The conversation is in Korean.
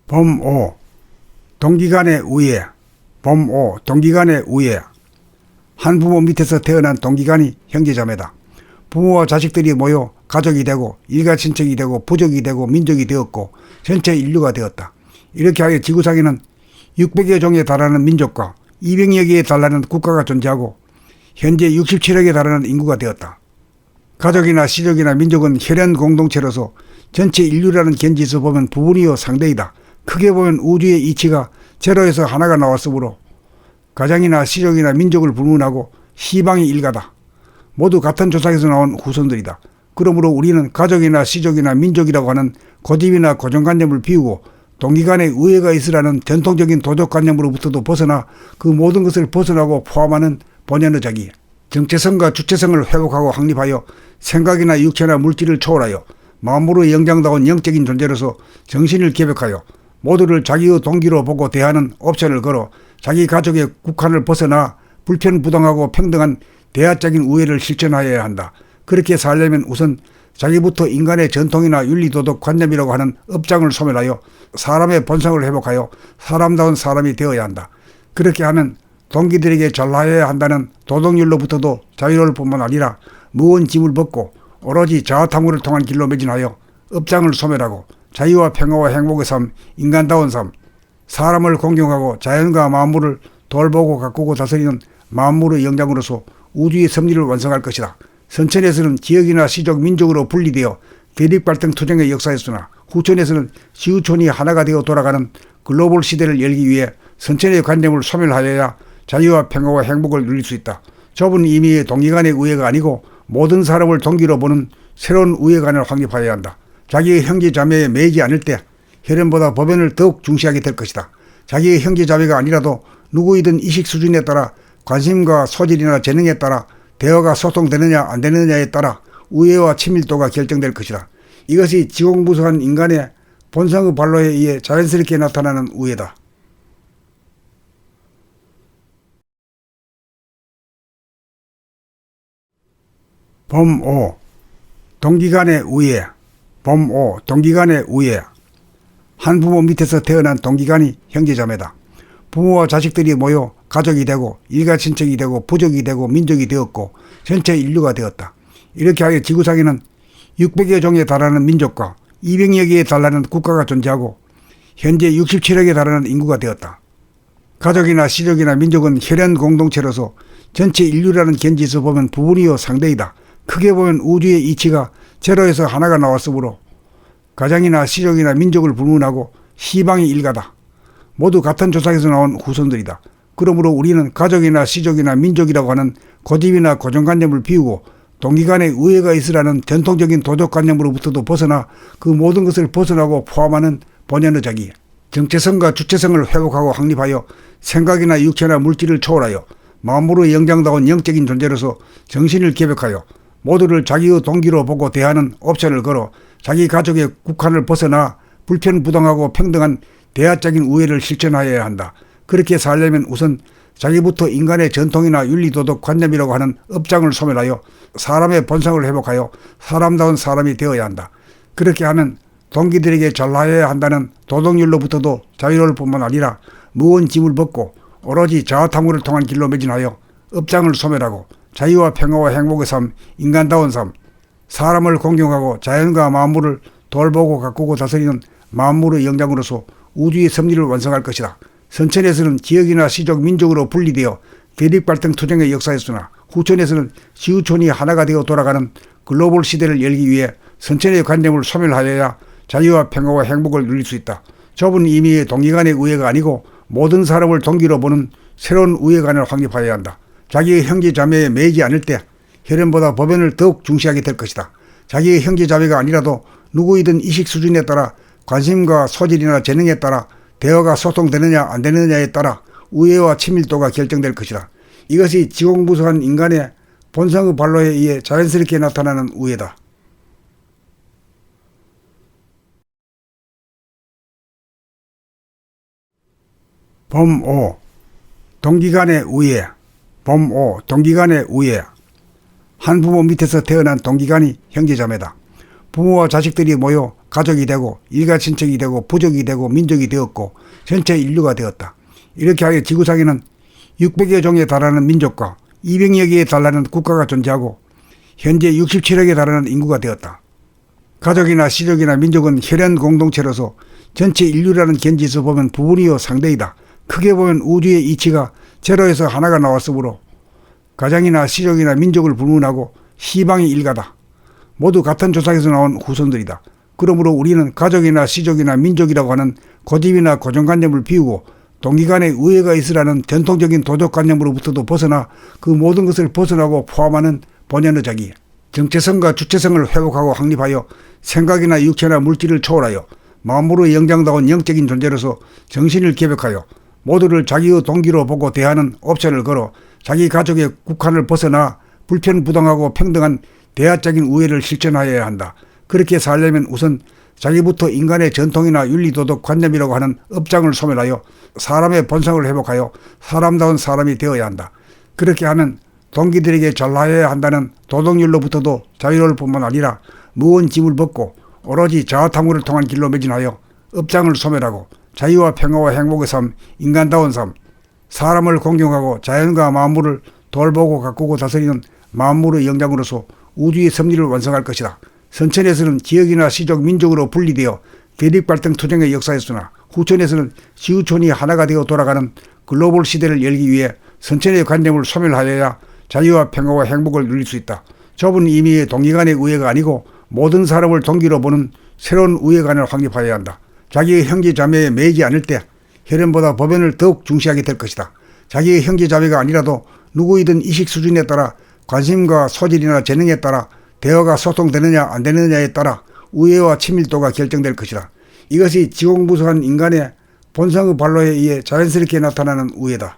범5. 동기간의 우애. 범5. 동기간의 우애. 한 부모 밑에서 태어난 동기간이 형제자매다. 부모와 자식들이 모여 가족이 되고 일가친척이 되고 부족이 되고 민족이 되었고 전체 인류가 되었다. 이렇게 하여 지구상에는 600여 종에 달하는 민족과 200여 개에 달하는 국가가 존재하고 현재 67억에 달하는 인구가 되었다. 가족이나 시족이나 민족은 혈연 공동체로서 전체 인류라는 견지에서 보면 부분이요 상대이다. 크게 보면 우주의 이치가 제로에서 하나가 나왔으므로 가정이나 시족이나 민족을 불문하고 시방이 일가다. 모두 같은 조상에서 나온 후손들이다. 그러므로 우리는 가족이나 시족이나 민족이라고 하는 고집이나 고정관념을 비우고 동기간의 우애가 있으라는 전통적인 도덕관념으로부터도 벗어나 그 모든 것을 벗어나고 포함하는 본연의 자기, 정체성과 주체성을 회복하고 확립하여 생각이나 육체나 물질을 초월하여 마음으로 영장다운 영적인 존재로서 정신을 개벽하여 모두를 자기의 동기로 보고 대하는 옵션을 걸어 자기 가족의 국한을 벗어나 불편부당하고 평등한 대화적인 우애를 실천하여야 한다. 그렇게 살려면 우선 자기부터 인간의 전통이나 윤리도덕 관념이라고 하는 업장을 소멸하여 사람의 본성을 회복하여 사람다운 사람이 되어야 한다. 그렇게 하면 동기들에게 전하여야 한다는 도덕률로부터도 자유로울 뿐만 아니라 무언 짐을 벗고 오로지 자아탐구를 통한 길로 매진하여 업장을 소멸하고 자유와 평화와 행복의 삶, 인간다운 삶, 사람을 공경하고 자연과 만물을 돌보고 가꾸고 다스리는 만물의 영장으로서 우주의 섭리를 완성할 것이다. 선천에서는 지역이나 시족, 민족으로 분리되어 대립갈등 투쟁의 역사였으나 후천에서는 지구촌이 하나가 되어 돌아가는 글로벌 시대를 열기 위해 선천의 관념을 소멸하여야 자유와 평화와 행복을 누릴 수 있다. 좁은 의미의 동기간의 우애가 아니고 모든 사람을 동기로 보는 새로운 우애관을 확립하여야 한다. 자기의 형제 자매에 매이지 않을 때 혈연보다 법연을 더욱 중시하게 될 것이다. 자기의 형제 자매가 아니라도 누구이든 이식 수준에 따라 관심과 소질이나 재능에 따라 대화가 소통되느냐 안 되느냐에 따라 우애와 친밀도가 결정될 것이다. 이것이 지공무수한 인간의 본성의 발로에 의해 자연스럽게 나타나는 우애다. 범5. 동기간의 우애. 범5. 동기간의 우애. 한 부모 밑에서 태어난 동기간이 형제자매다. 부모와 자식들이 모여 가족이 되고 일가친척이 되고 부족이 되고 민족이 되었고 전체 인류가 되었다. 이렇게 하여 지구상에는 600여 종에 달하는 민족과 200여 개에 달하는 국가가 존재하고 현재 67억에 달하는 인구가 되었다. 가족이나 시족이나 민족은 혈연 공동체로서 전체 인류라는 견지에서 보면 부분이요 상대이다. 크게 보면 우주의 이치가 제로에서 하나가 나왔으므로 가정이나 시족이나 민족을 불문하고 시방이 일가다. 모두 같은 조상에서 나온 후손들이다. 그러므로 우리는 가족이나 시족이나 민족이라고 하는 고집이나 고정관념을 비우고 동기간의 우애가 있으라는 전통적인 도덕관념으로부터도 벗어나 그 모든 것을 벗어나고 포함하는 본연의 자기, 정체성과 주체성을 회복하고 확립하여 생각이나 육체나 물질을 초월하여 마음으로 영장다운 영적인 존재로서 정신을 개벽하여 모두를 자기의 동기로 보고 대하는 옵션을 걸어 자기 가족의 국한을 벗어나 불편부당하고 평등한 대화적인 우애를 실천하여야 한다. 그렇게 살려면 우선 자기부터 인간의 전통이나 윤리도덕 관념이라고 하는 업장을 소멸하여 사람의 본성을 회복하여 사람다운 사람이 되어야 한다. 그렇게 하면 동기들에게 전하여야 한다는 도덕률로부터도 자유로울 뿐만 아니라 무언 짐을 벗고 오로지 자아탐구를 통한 길로 매진하여 업장을 소멸하고 자유와 평화와 행복의 삶, 인간다운 삶, 사람을 공경하고 자연과 만물을 돌보고 가꾸고 다스리는 만물의 영장으로서 우주의 섭리를 완성할 것이다. 선천에서는 지역이나 시족, 민족으로 분리되어 대립갈등 투쟁의 역사였으나 후천에서는 지구촌이 하나가 되어 돌아가는 글로벌 시대를 열기 위해 선천의 관념을 소멸하여야 자유와 평화와 행복을 누릴 수 있다. 좁은 의미의 동기간의 우애가 아니고 모든 사람을 동기로 보는 새로운 우애관을 확립하여야 한다. 자기의 형제 자매에 매이지 않을 때 혈연보다 법연을 더욱 중시하게 될 것이다. 자기의 형제 자매가 아니라도 누구이든 이식 수준에 따라 관심과 소질이나 재능에 따라 대화가 소통되느냐 안 되느냐에 따라 우애와 친밀도가 결정될 것이다. 이것이 지공무수한 인간의 본성의 발로에 의해 자연스럽게 나타나는 우애다. 범5. 동기간의 우애. 범5. 동기간의 우애. 한 부모 밑에서 태어난 동기간이 형제자매다. 부모와 자식들이 모여 가족이 되고 일가친척이 되고 부족이 되고 민족이 되었고 전체 인류가 되었다. 이렇게 하여 지구상에는 600여 종에 달하는 민족과 200여 개에 달하는 국가가 존재하고 현재 67억에 달하는 인구가 되었다. 가족이나 시족이나 민족은 혈연 공동체로서 전체 인류라는 견지에서 보면 부분이요 상대이다. 크게 보면 우주의 이치가 제로에서 하나가 나왔으므로 가정이나 시족이나 민족을 불문하고 시방이 일가다. 모두 같은 조상에서 나온 후손들이다. 그러므로 우리는 가족이나 시족이나 민족이라고 하는 고집이나 고정관념을 비우고 동기간에 우애가 있으라는 전통적인 도덕관념으로부터도 벗어나 그 모든 것을 벗어나고 포함하는 본연의 자기, 정체성과 주체성을 회복하고 확립하여 생각이나 육체나 물질을 초월하여 마음으로 영장다운 영적인 존재로서 정신을 개벽하여 모두를 자기의 동기로 보고 대하는 옵션을 걸어 자기 가족의 국한을 벗어나 불편부당하고 평등한 대화적인 우애를 실천하여야 한다. 그렇게 살려면 우선 자기부터 인간의 전통이나 윤리도덕 관념이라고 하는 업장을 소멸하여 사람의 본성을 회복하여 사람다운 사람이 되어야 한다. 그렇게 하면 동기들에게 잘하여야 한다는 도덕률로부터도 자유로울 뿐만 아니라 무언 짐을 벗고 오로지 자아탐구를 통한 길로 매진하여 업장을 소멸하고 자유와 평화와 행복의 삶, 인간다운 삶, 사람을 공경하고 자연과 만물을 돌보고 가꾸고 다스리는 만물의 영장으로서 우주의 섭리를 완성할 것이다. 선천에서는 지역이나 시족, 민족으로 분리되어 대립갈등 투쟁의 역사였으나 후천에서는 지구촌이 하나가 되어 돌아가는 글로벌 시대를 열기 위해 선천의 관념을 소멸하여야 자유와 평화와 행복을 누릴 수 있다. 좁은 의미의 동기간의 우애가 아니고 모든 사람을 동기로 보는 새로운 우애관을 확립하여야 한다. 자기의 형제 자매에 매이지 않을 때 혈연보다 법연을 더욱 중시하게 될 것이다. 자기의 형제 자매가 아니라도 누구이든 이식 수준에 따라 관심과 소질이나 재능에 따라 대화가 소통되느냐 안 되느냐에 따라 우애와 친밀도가 결정될 것이다. 이것이 지공부수한 인간의 본성의 발로에 의해 자연스럽게 나타나는 우애다.